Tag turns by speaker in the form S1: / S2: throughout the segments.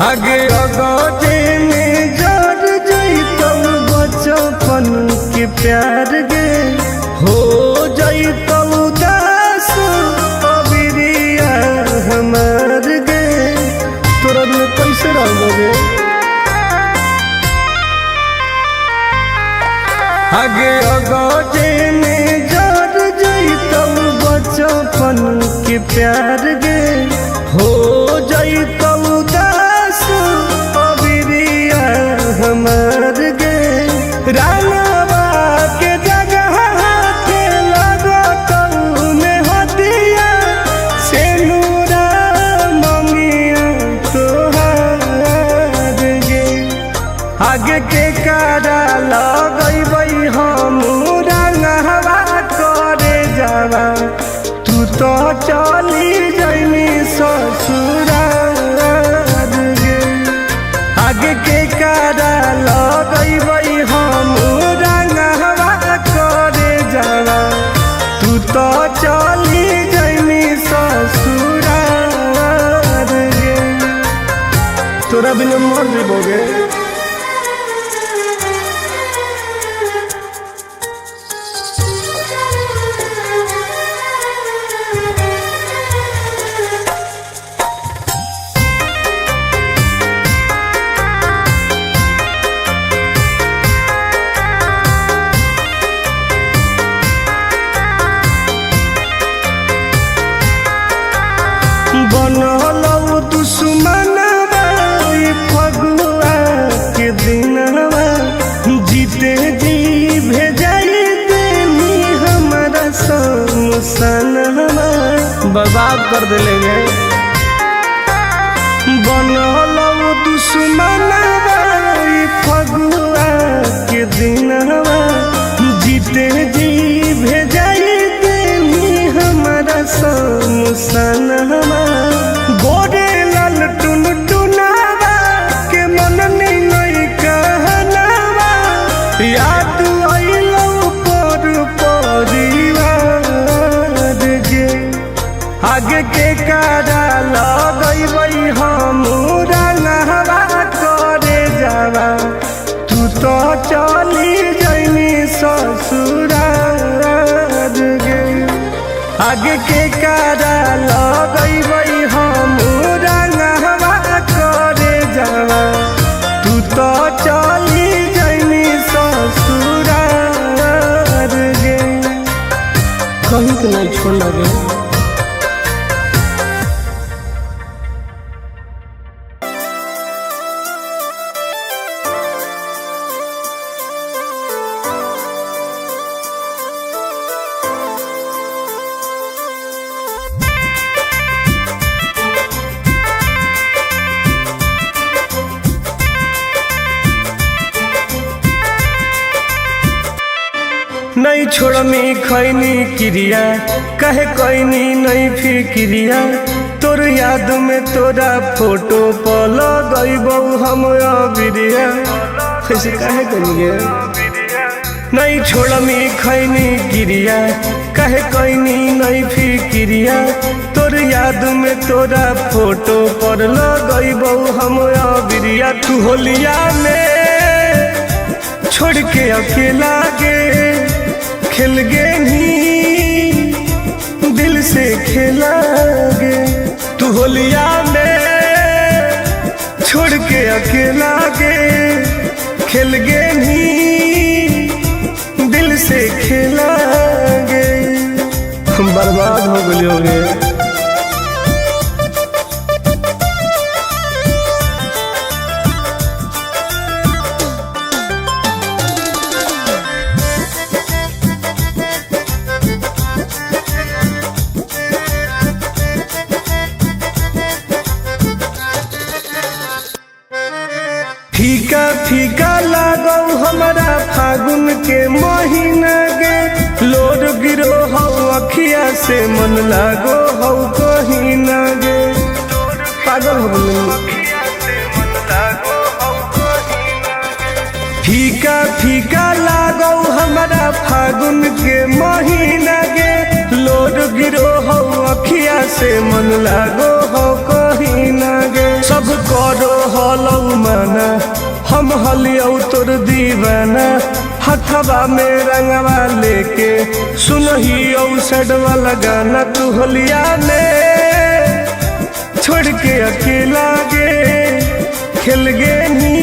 S1: आगे अगटे में जर जैतौ बचपन के प्यार गे हो जैतौ दास अबिरिया हमार गे तोरा में कैसे रहोगे। आगे अगटे में जर जैतौ बचपन के प्यार गे हो जैतौ दास अबिरिया हमार गे रानवा के जगह के लगतौ में हदिया से नूरा ममिया तोहार गे आगे के कारा लगैबै हम रंगवा करे जावा तू तो चली जैनी ससुराल गे आगे के कारा लगैबै हम रंगवा करे जावा तू तो चली जैनी ससुराल गे तोरा बिना मर जेबोगे। बनलौ दुश्मनवा फगुआ के दिनवा जीते जी भेजाई देनी हमारा समसनवा बर्बाद कर देले। बनलौ दुश्मनवा फगुआ के दिनवा जीते जी भेजाई देनी हमारा समसनवा गोरे लाल टुन टुनावा के मन नहीं कहनावा याद आइलौ पर परिवार गे आगे के कारा लगैबै हम रंगवा करे जावा तू तो चली जैनी ससुराल गे आगे के कारा लगैबै हम रंगवा करे जावा तू तो चली जैनी ससुराल गे कहीं तो नहीं छोड़ लगे। नहीं छोड़मी खैनी क्रिया कहे कैनी नहीं फिक्रिया तोर याद में तोरा फोटो पर लगैबौ हम अबिरिया कैसे कहे करिए। नहीं छोड़मी खैनी क्रिया कहे कैनी नहीं फिक्रिया तोर याद में तोरा फोटो पर लगैबौ हम अबिरिया तू होलिया में छोड़ के अकेला गे खेल गे ही दिल से खेला गे तू होलिया में छोड़ के अकेला गे खेल गे ही दिल से खेला गे हम बर्बाद हो गए होंगे। फीका फीका लागौ हमारा फागुन के महीना गे लोर गिरो हौ अखिया से मन लागो हौ कहीं ना गे पागल हो गई। फीका फीका लागौ हमारा फागुन के महीना गे लोर गिरो हौ अखिया से मन लागो हौ कहीं ना गे। सब करो हलौ माना हम हलियौ तोर दीवाना हथवा में रंगवा लेके सुनहियौ सडवा लगाना तू होलिया में छोड़ के अकेला गे खेल गे नी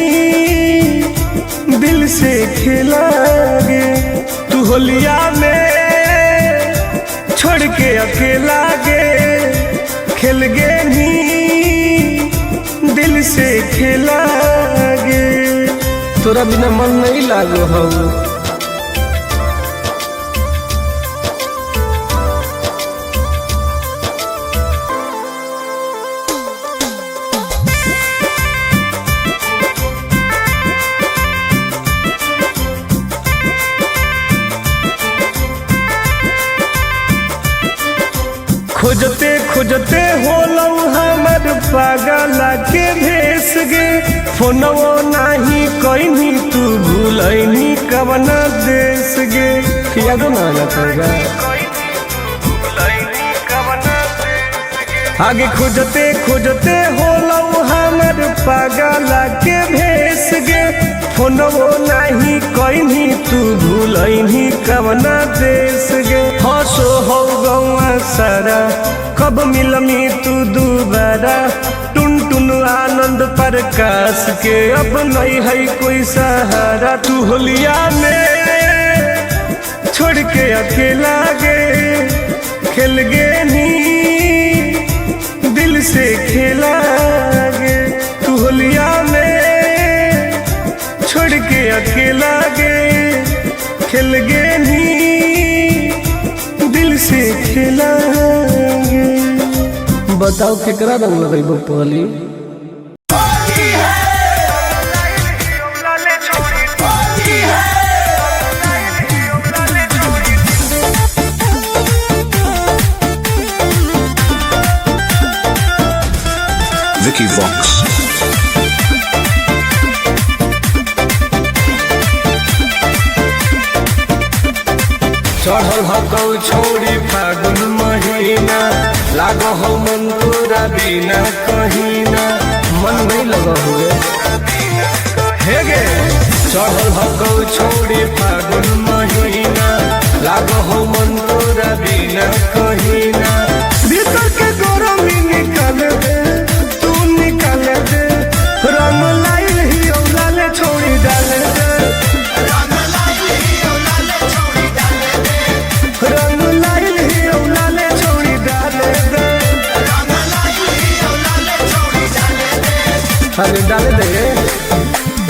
S1: दिल से खेला गे तू होलिया में छोड़ के अकेला गे खेल गे नी दिल से खेला गे तोरा बिना मन नहीं लागो हो खोजते खोजते होलौ हमर पागला के भेस गे फोनवो नाही कहीं तू भूलैनी कवना देश गे यादो ना लगेगा आगे खोजते खोजते होलौ हमर पागला के भेस गे फोनवो नाही कहीं तू भूलैनी कवना देश गे हंसो हो गौआ सारा कब मिलमी तू दोबारा टुन टुन आनंद प्रकाश के अब नहीं है कोई सहारा तू होलिया में छोड़ के अकेला गे खेल गे नी दिल से खेला गे तू होलिया में छोड़ के अकेला गे खेल गे नी दिल से खेला गे बताओ केकरा रंग लगेबो पहली
S2: Vicky Vox.
S1: चढ़ल हकौ छोड़ी फागुन महीना लागो हो मन तोरा बिना कहीं ना मन नहीं लगा हुए हे गे चढ़ल हकौ छोड़ी फागुन महीना लागो हो मन तोरा बिना कहीं ना भीतर के गरमी निकाल दे तू निकाल दे रंग लाइल ही औलाले छोड़ी डाल दे रंग लाइल ही औलाले छोड़ी डाल दे अरे डाल दे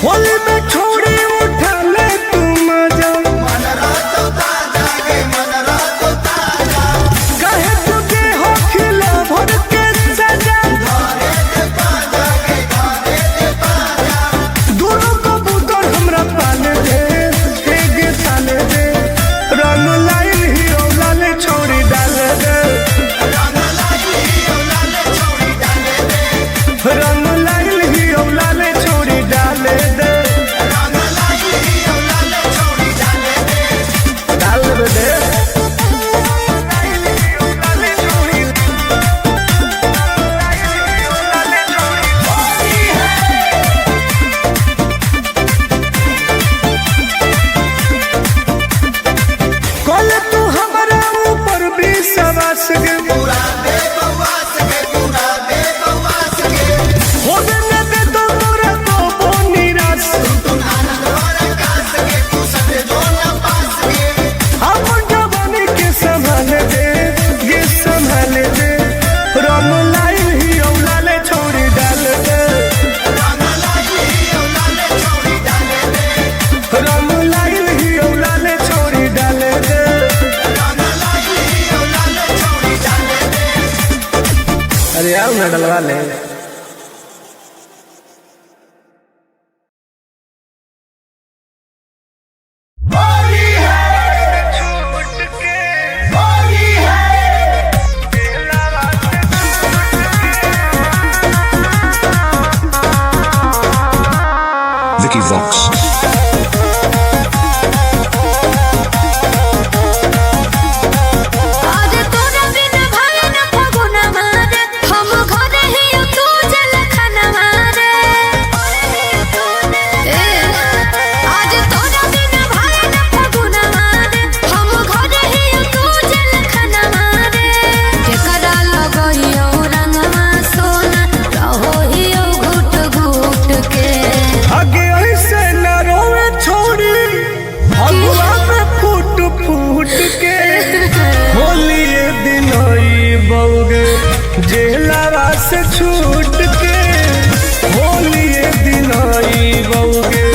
S1: होली में छोड़ी उठा ले तू मजा कहे तुझे हो खिला भर के सजा दोनों कबूतर हमरा पाले दे एक साले दे रंग लाइल ही औलाले छोड़ी डाल दे रंग लाइल ही औलाले छोड़ी डाल दे डाल दे कल तू हमारा ऊपर भी सवास गे होने न दे तो मोरा तो निराश अपन जवानी के संभाल दे ये संभाल दे रंग लाइल ही औलाले छोड़ी डाल दे रंग लाइल ही औलाले छोड़ी डाल दे अरे आओ ना डलवा ले जेलवा से छूट के होलिए दिन बउगे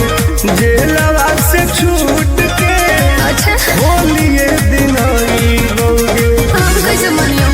S1: जेलवा से छूट के
S3: अच्छा
S1: होलिए दिन बउगे
S3: हम कैसे मनियो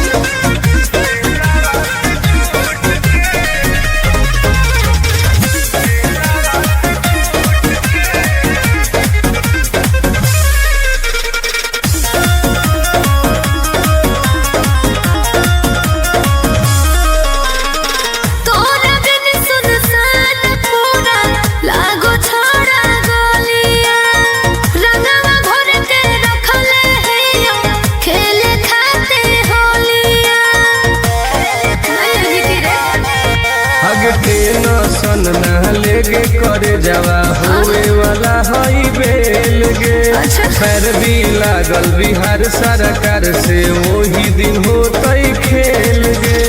S1: टेंशन ना लेगे करे जावा होए वाला हई बेल गे पैर भी लागल बिहार सरकार से वही दिन होतई खेल गे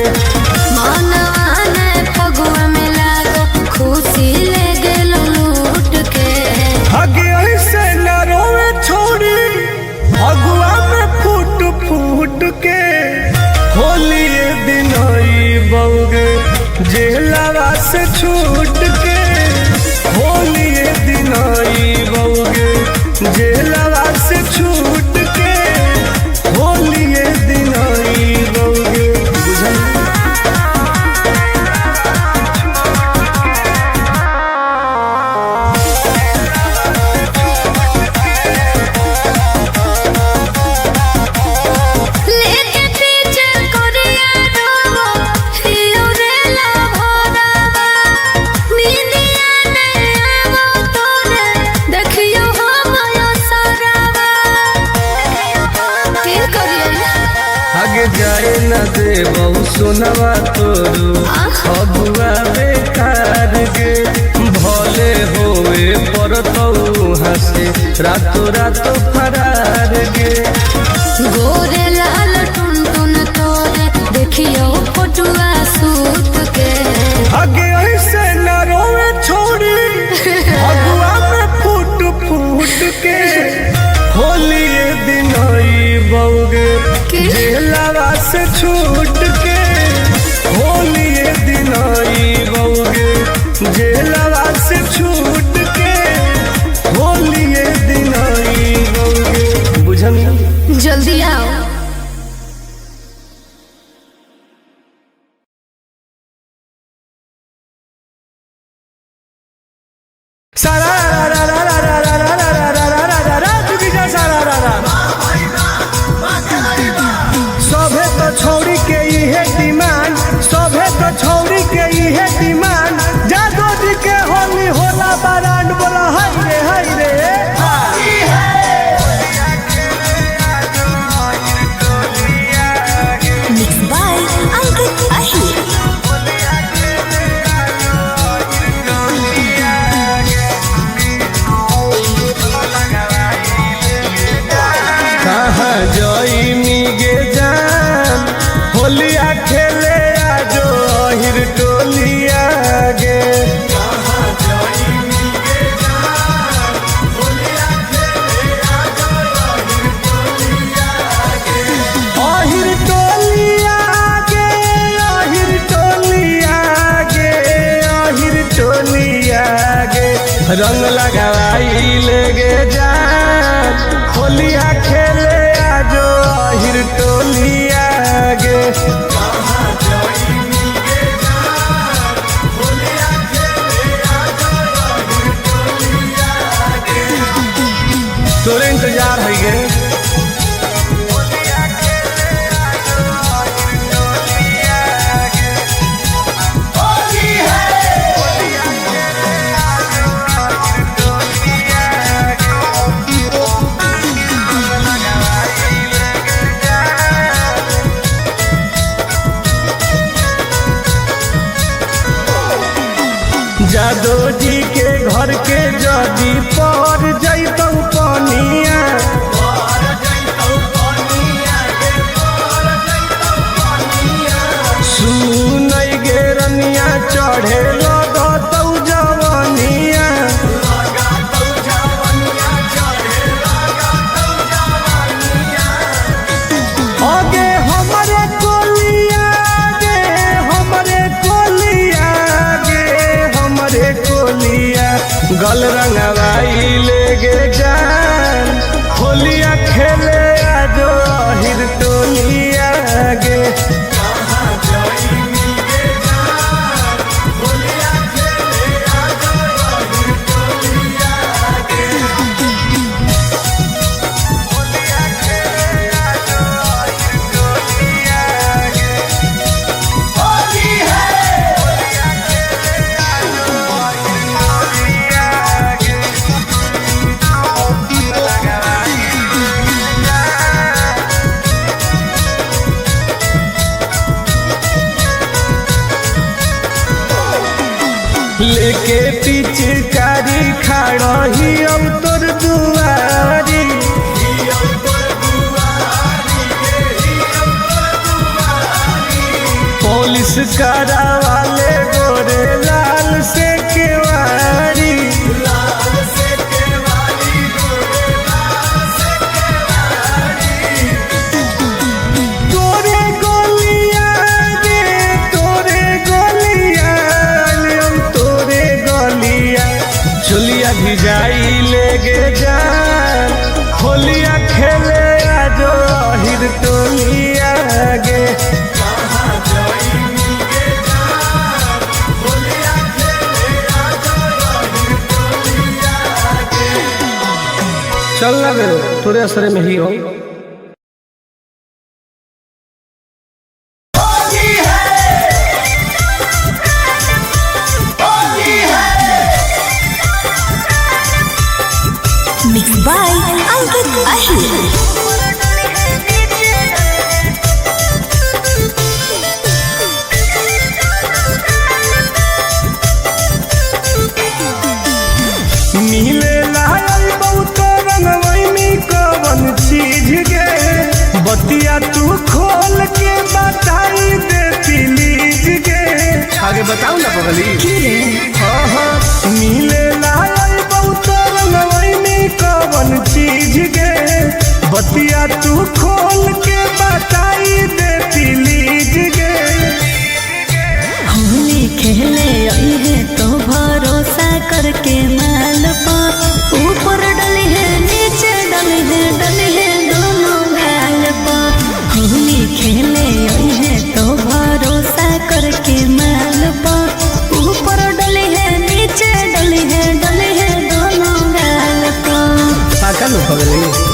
S3: फगुआ में लागो खुशी ले गेल लूट के
S1: आगे ऐसे न रोवे छोड़ी फगुआ में फूट फूट के होलिए दिन बउगे जेलवा से छूट के होलिए दिन बउगे जेलवा से छूट के होलिए दिन बउगे बुझल आगे जाए न दे बहु सुनवा तोरू फगुआ बेकार गे भले होए पर हंसे रातो रातो फरार गे
S3: गोरे लाल टुन टुन तोरे देखियो फोटुआ सूत के
S1: आगे ऐसे न रोवे छोड़ी फगुआ में फूट फूट के होलिए दिन बउगे जेलवा से छूट के होलिए दिन बउगे जेलवा से छूट के होलिए दिन बउगे बुझल
S3: जल्दी आओ
S1: सारा रा रा रा रा रा रा रा रा रा रा रा रा तू जा सारा रा रा सभे तो छौरी के इहे डिमांड सभे तो छौरी के इहे डिमांड जादो जी के होली होला बरांड बोला हाय रे
S3: मिक्स बाय अंकित अहिर
S1: कहाँ जई मिगे जान होलिया खेले आजो अहिर टोलिया गे अहिर टोलिया गे अहिर टोलिया गे अहिर टोलिया गे रंग लगाई लेगे जान होलिया खेले आजो अहिर टोलिया गे तोरे इंतजार है गे जादो जी के घर के जदी पर जैतौ पनिया सुनै गे रनिया चढ़े लगतौ जवनिया आगे हमरे कोलिया गे लेके पिचकारी खड़ही अब तोर दुआरी। पुलिस करावाले गोरे लाल से केवारी। तोरे गोलिया रे तोरे गोलिया हम तोरे गोलिया चुलिया भिजाई लेगे जान होलिया खेले आजो हिर टोलिया गे। चल ना गे तोरे असरे में ही हो।
S3: Mixed by Ankit Ahir.
S1: मिले लायल बहुत रंगवैनी कवन चीज गे बतिया तू खोल के बताई दे प्लीज गे। आगे बताओ ना बगली। मिले लायल बहुत रंगवैनी कवन चीज गे बतिया तू खोल के बताई दे प्लीज गे।
S3: होली खेले आई है तो भरोसा करके माल पर ऊपर डली है नीचे डली है दोनों गाल पर। होली खेले आई है तो भरोसा करके माल पर ऊपर डली है नीचे डली है दोनों गाल पर।
S1: पाका लो बगली।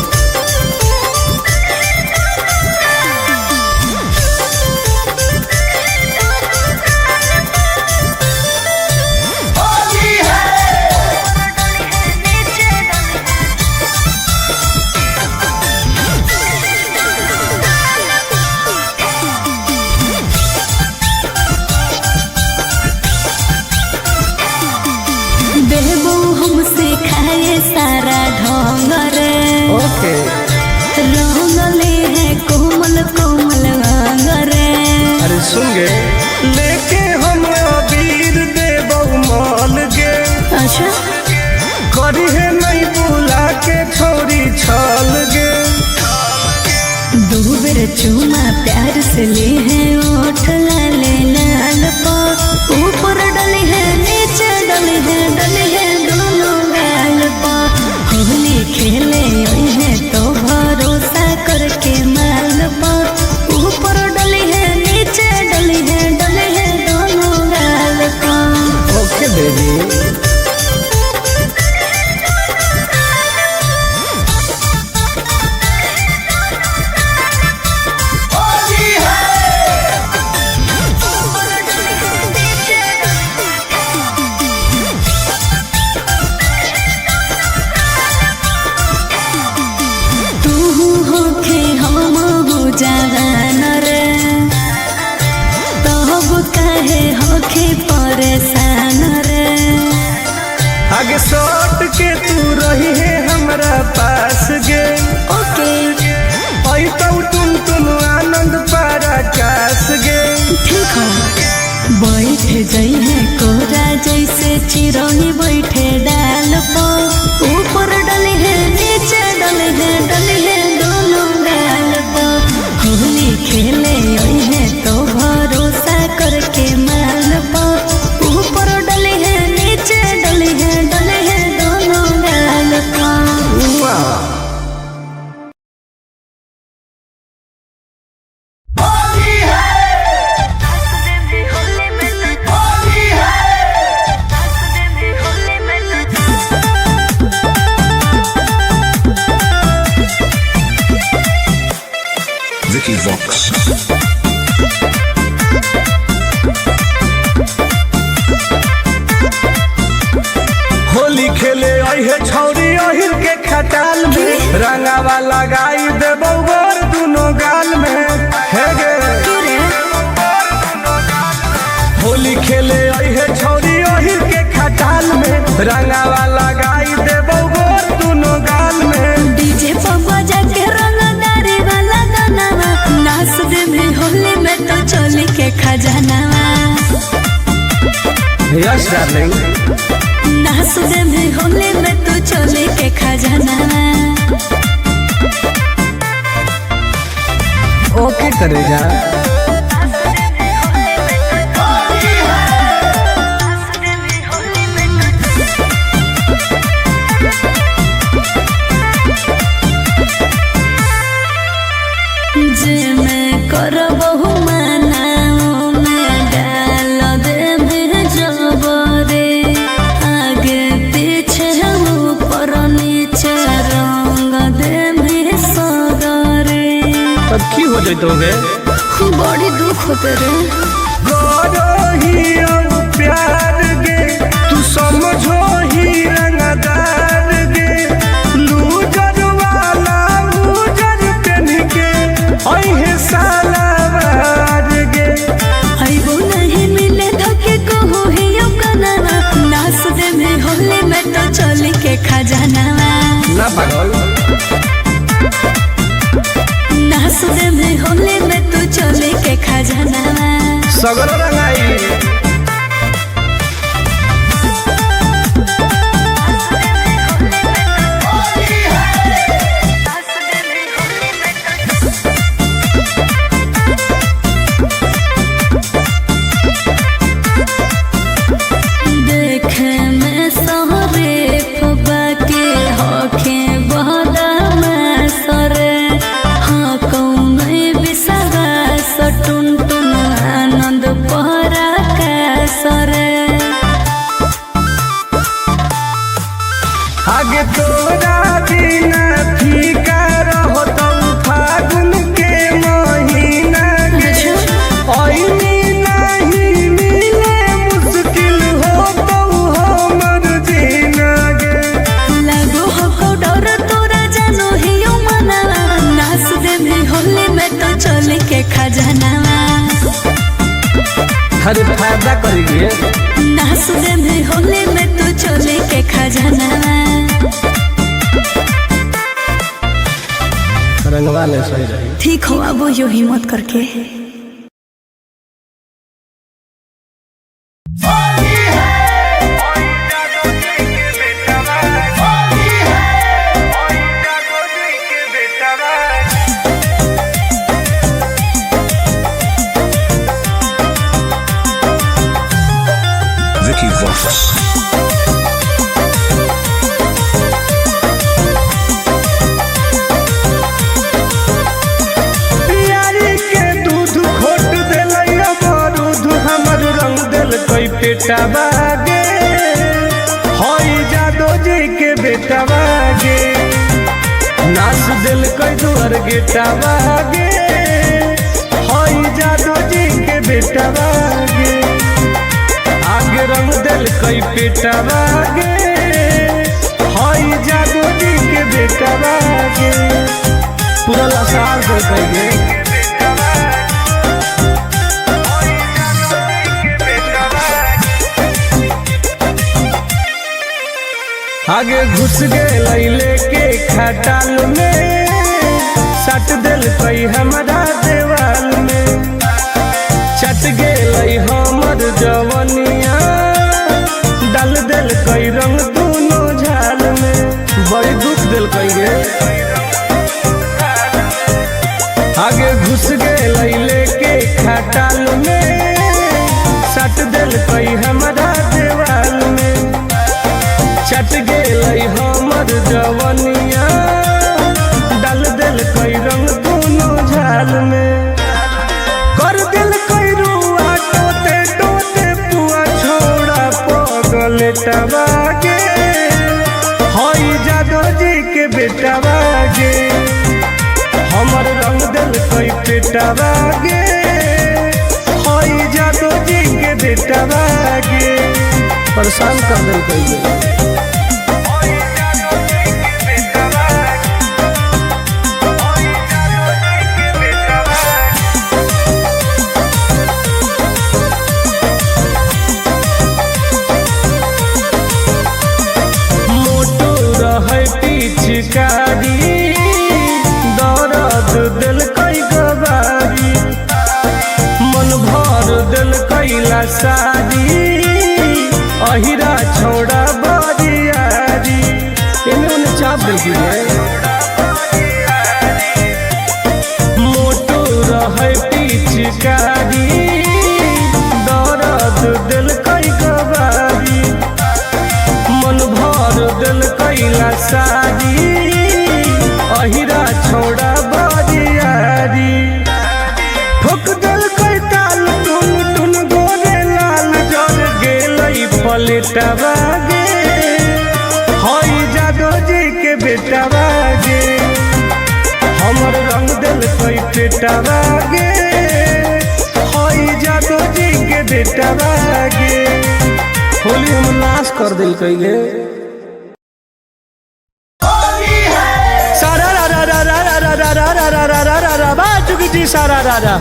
S3: देबू हमसे खाए सारा ढोंग रे।
S1: ओके
S3: रंगले है कोमल कोमल अंग रे।
S1: अरे सुन गे लेके हम अबीर देबौ माल गे।
S3: अच्छा
S1: करी है नहीं बुला के छोरी छल गे।
S3: दो बेर चूमा प्यार से ले है ओठ लाले लाल पर ऊपर डली है नीचे डली है दोनों गाल पर। होली खेले आई है तो भरोसा करके माल पर ऊपर डली है नीचे डली है दोनों गाल पर।
S1: ओके बेबी।
S3: जवान रे तब काहे होखे परेशान रे।
S1: आगे सट के तू रही है हमरा पास गे।
S3: ओके
S1: आई तो तुम आनंद पराकाश गे।
S3: ठीक है बैठ जाई है कोरा जैसे चिरौनी बैठे डाल पर ऊपर डली है नीचे डली है दोनों गाल पर। होली खेले आई है तो भरोसा करके माल पर ऊपर डली है नीचे डली है दोनों गाल पर।
S2: Vicky Vox.
S1: होली खेले आई है छौरी अहिर के खटाल में रंगावा लगाई देबौ गोर दुनो गाल में। हे गे होली खेले आई है छौरी अहिर के रंगावा लगाई देबो गोर दुनो गाल में।
S3: डीजे पर बजा के रंगदारी वाला गानावा नाच दे भी होली में तो चोली के खजानावा।
S1: यस डार्लिंग
S3: नाच दे भी होली में तो चोली के खजानावा।
S1: ओके करेगा
S3: जे मैं करबहु मनाओ में डाल दे में जबरे आगे पीछे ऊपर नीचे रंग दे में सदरे।
S1: अब की हो जाए
S3: बड़ी दुख होते रे
S1: प्यार गे तू समझो ही रंगदार गे लूजर वाला लूजर पेन के ओहे सालावार गे।
S3: आइबो नहीं मिले धोखे को हो ही यो कनावा नाच दे में होली में तो चोली के खजानावा।
S1: ना पागल
S3: नाच दे में होली में तो चोली के खजानावा।
S1: सगर रंगाई
S3: देखे में सहरे फबा के होखे बहदा में सरे हाँ कौन बिसवा सटुन टुन आनंद पहरा का सरे।
S1: आगे तोरा बिना फीका रहो तो फागुन के महीना के ओइनी नहीं मिले मुश्किल हो तो हमर जीना गे।
S3: लागो हो डर तोरा जानो ही यो मनावा नाच दे भी होली में तो चोली के खजानावा।
S1: हर फायदा करिए
S3: नाच दे भी होली में तो चोली के खजानावा।
S1: रंगवा ले सही रही।
S3: ठीक हो अब यो हिम्मत करके
S2: Vicky Vox.
S1: प्यारी के दूध खोट देलैया बारूद हमर रंग दिल कोई पेटा बागे होई जादो जी के बेटा बागे नाच दिल कोई दुआर गेटा बागे होई जादो जी के बेटा बागे आगे रंग दिल कोई पेटा बागे होई जादो जी के बेटा बागे पूरा लसार कर देंगे। आगे घुस गए लेके खटाल में सट दिल कई हमारा देवाल में चट गए हमर जवनिया डाल दिल कई रंग दोनों झाल में बड़ी दुख दिल कई गे। आगे घुस गए लेके खटाल में सट दिल कई हमारा देवाल में चट गए हमर जवनिया डाल दिल कई रंग दोनों झाल में कर दिल कई रुआ टोते टोते पुआ छोड़ा पगल टबागे होई जादो जी के बेटा बागे हमर रंग दिल कई पेटा बागे होई जादो जी के बेटा बागे परेशान कर दिल कई पिचकारी दर्द दिल कई गवारी मन भर दिल कैला सारी अहिरा छोड़ा बरियारी इन्हें उन्हें चाप देगी मोटो रहे पिचकारी दर्द दिल कई गवारी मन भर दिल कैला सारी अहिरा छोड़ा बरियारी ठोक दिल कई ताल टुन टुन गोरे लाल जर गेलई पलटवा गे हई जादो जी के बेटवा गे हमर रंग दिल कई पेटवा गे हई जादो जी के बेटवा गे होली हम नाश कर दिल कैले सारा रा रा रा रा रा रा रा रा रा रा रा रा रा बा चुकी जी सारा रा रा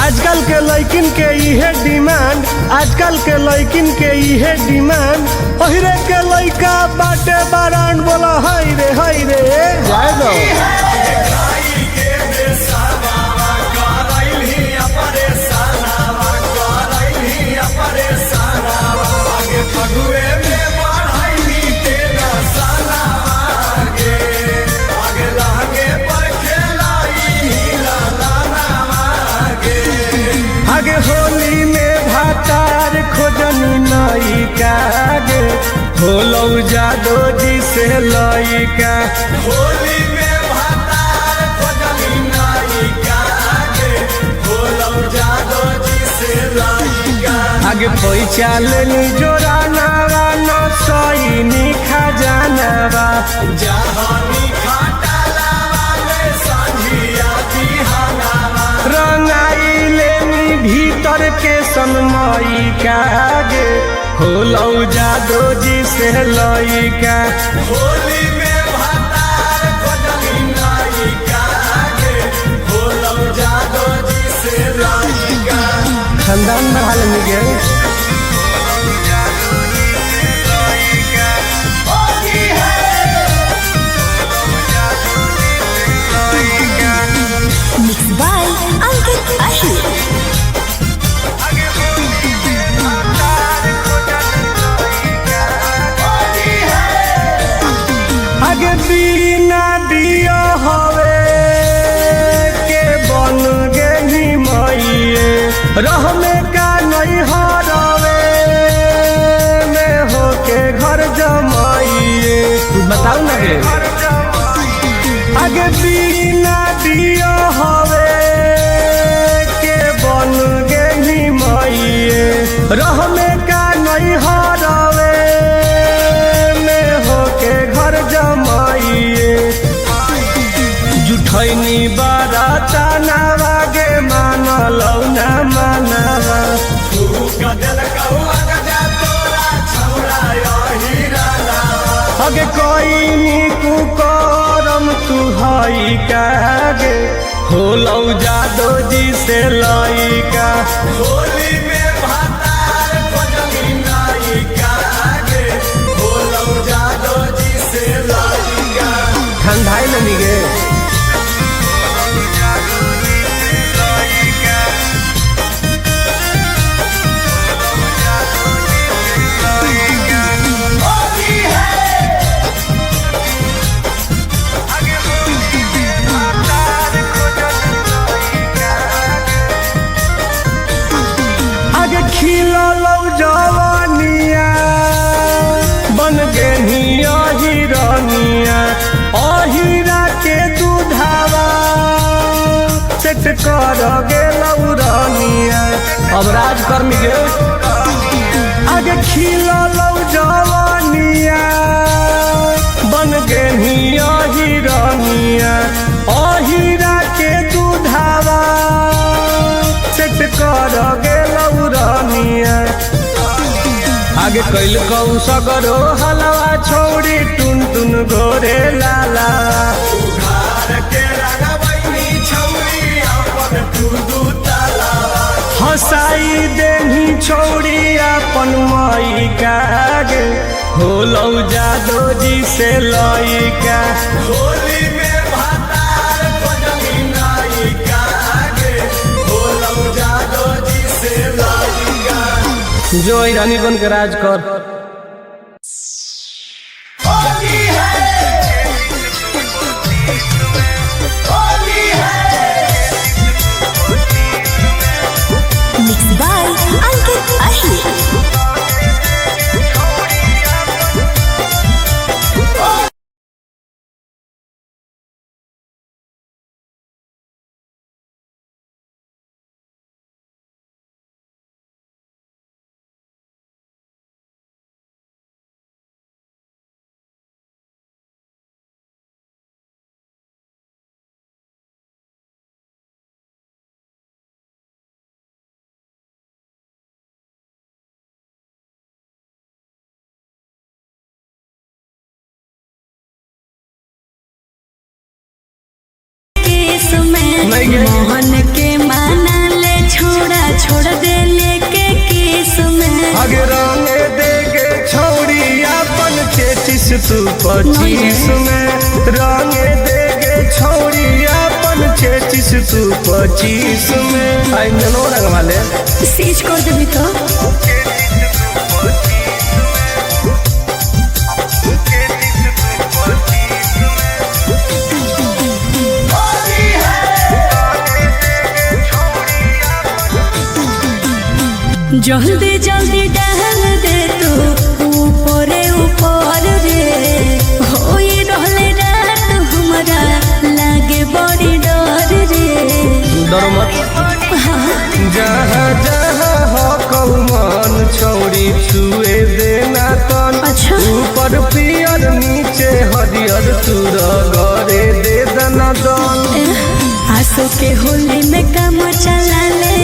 S1: आजकल के लड़किन के इहे डिमांड आजकल के लड़किन के इहे डिमांड ओहिरे के लड़का बाटे बारान बोला हाय रे जाए दो आगे होली में भातार खोजनी नई कागे होलो जादो जी से लइका
S4: होली में भातार खोजनी नई कागे होलो जादो जी से लइका
S1: आगे पैसा लेनी जोरा नावा न सईनी खजानावा
S4: जहानी खटालावा में संझिया बिहानावा
S1: रंगाई लेनी भीतर के सनमई कागे होलो जादो जी से लइका
S4: होली में भातार खोजनी नई कागे होलो जादो जी से लइका
S1: खानदान बढ़ा लेंगे गे
S3: Mixed by Ankit Ahir.
S1: आगे बिना दिया हवे के बन गेली मइए रह में का नहीं हरवे में होके घर जमाइए बताओ ना गे आगे बिना दिया हवे के बन गेली मइए रह में का नहीं हरवे में होके घर जमाइए जुठैनी बाराता नावा गे मानलौ ना मानवा
S4: गदल कौआ गजा तोरा छौड़ा हीरा लावा
S1: अगे कोई नीकू करम तू हई कागे होलौ जादो जी से लइका
S4: होली में भातार खोजनी नई कागे होलो जादो जी से लइका
S1: ठंडाई लनी गे
S4: होली है
S1: आगे खिललौ जवानिया बन गेनिया हिरनिया अहिरा के दूधावा सेट कर गेलौ रनिया अब राजकर्मी गे आगे खिललौ जवानिया बन गेनिया हिरनिया अहिरा के दूधावा सेट कर गेलौ रनिया आगे कैल कौ सगरो हलवा छोड़ी टुन टुन गोरे लाला
S4: उघार के रगबैनी छौरी अपन टुडू तालावा
S1: हंसाई देही छोड़ी अपन मई कागे होलौ जादो जी से लइका
S4: होली में भातार खोजली नायिका गे होलौ जादो जी से लइका
S1: जो रानी बन के राज कर।
S4: होली है होली है
S3: मिक्स बाय अंकित अहिर। मोहन के माना ले छोड़ा छोड़ दे लेके केस में
S1: आगे रंग देगे छौड़ी अपन 33 तू 25 में रंग देगे छौड़ी अपन 33 तू 25 में आई ननो रंग वाले
S3: सीज कर देबी तो जल्दी जल्दी डाल दे तू ऊपरे ऊपर रे होई रहले रात हमरा लागे बड़ी डर रे।
S1: डर मत जहाँ जहाँ हो कौन छौड़ी छुए देना तन
S3: अच्छा।
S1: ऊपर पियर नीचे हरियर तूर गरे दे दना दन
S3: आंसू के होली में काम चला ले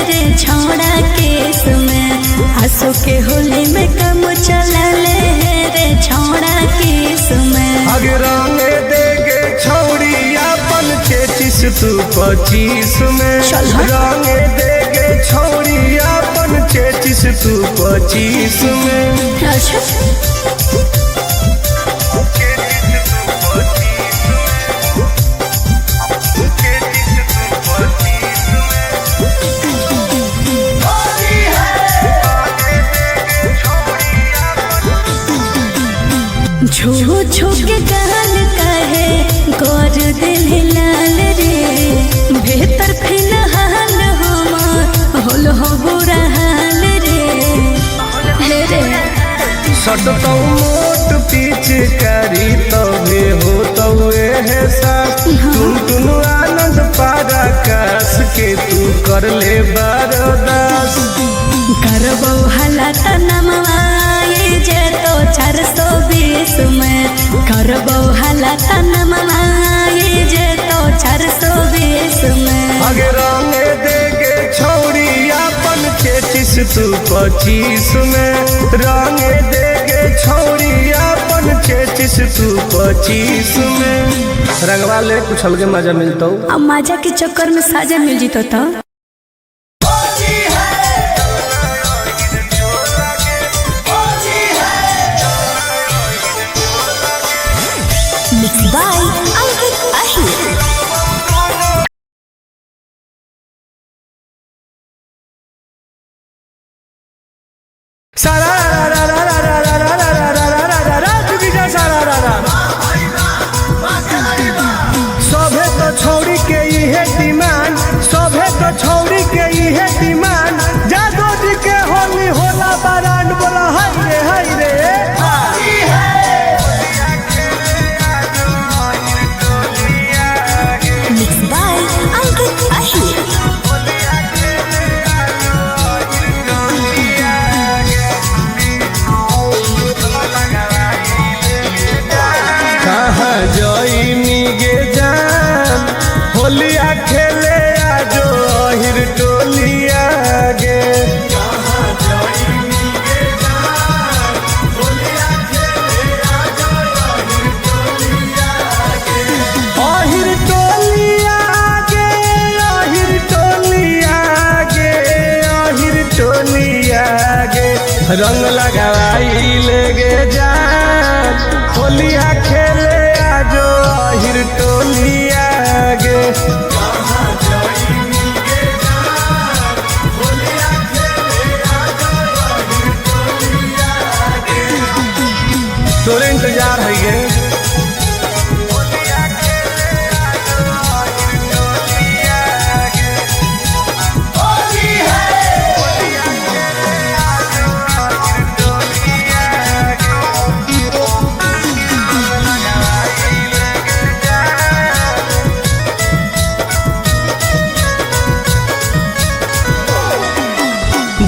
S3: रे छोड़ा केस में आंसू के होली में काम चला ले रे छोड़ा केस में
S1: आगे रंग देगे छौड़ी अपन 33 तू 25 में
S3: चल हट।
S1: रंग देगे छौड़ी अपन 33 तू 25 में
S3: अच्छा
S4: होली है
S3: छू छू के गाल कहे गोर दिल लाल रे बेहतर फिलहाल हम होल हो बुरा हाल रे हे रे
S1: सटतौ मोट पिचकारी तबे होतौ एहसास तुम तुम आनंद पारा कास के तू कर ले बरदास
S3: करबो हालत नमवाए जे तो 420 में करबो हालत नमवाए जे तो 420 में
S1: आगे रंग देगे छौड़ी अपन 33 तू 25 में रंग देगे छौड़ी अपन 33 तू 25 में रंगवा ले कुछ अलगे मजा मिलता
S3: अब मजा के चक्कर में साजा मिल जीतो तो
S4: होली है होली है
S3: मिक्स बाय अंकित अहिर।
S1: सारा रा रा रा रा रा रा रा रा रा रा रा रा चुकी जा सारा रा रा सभे तो छौड़ी के इहे डिमांड सभे तो रंग लगाई लेगे जान होलिया खेले आजो अहिर टोलिया गे। तोरे इंतजार है गे।
S4: होली है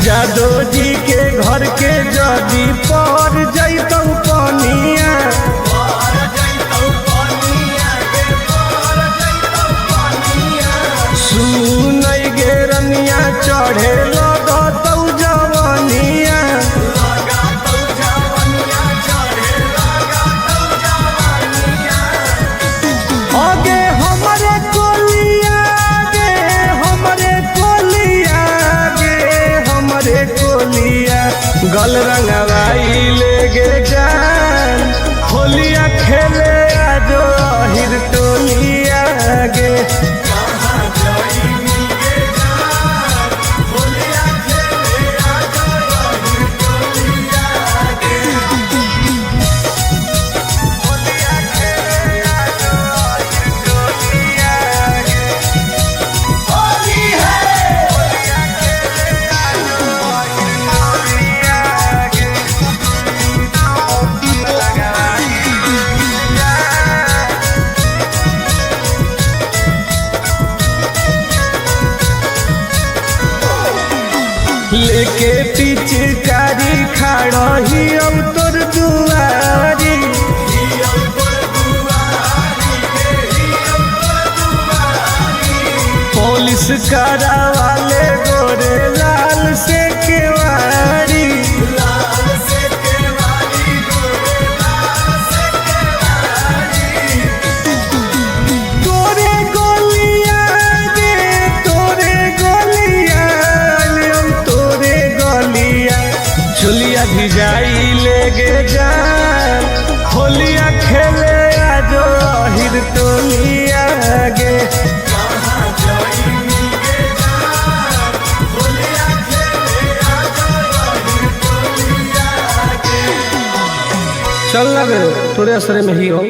S1: जादो जी के घर के जदी पर जैतौ पनिया सुनै गे रनिया चढ़े लगतौ जवनिया। आगे हमरे कोलिया गे हमरे कोलिया गे हमरे कोलिया गल रंगवाई लेगे जान होलिया खेले आजो अहिर टोलिया गे।
S4: होली है
S1: लेके पिचकारी खड़ही अब तोर दुआरी पुलिस करावाले गोरे लाल से केवारी। तोरे गोलिया गे तोरे गोलिया हम तोरे गोलिया चुलिया भिजाई लेगे जान होलिया खेले आजो अहिर टोलिया गे। चल लगे तोरे असरे में ही हो।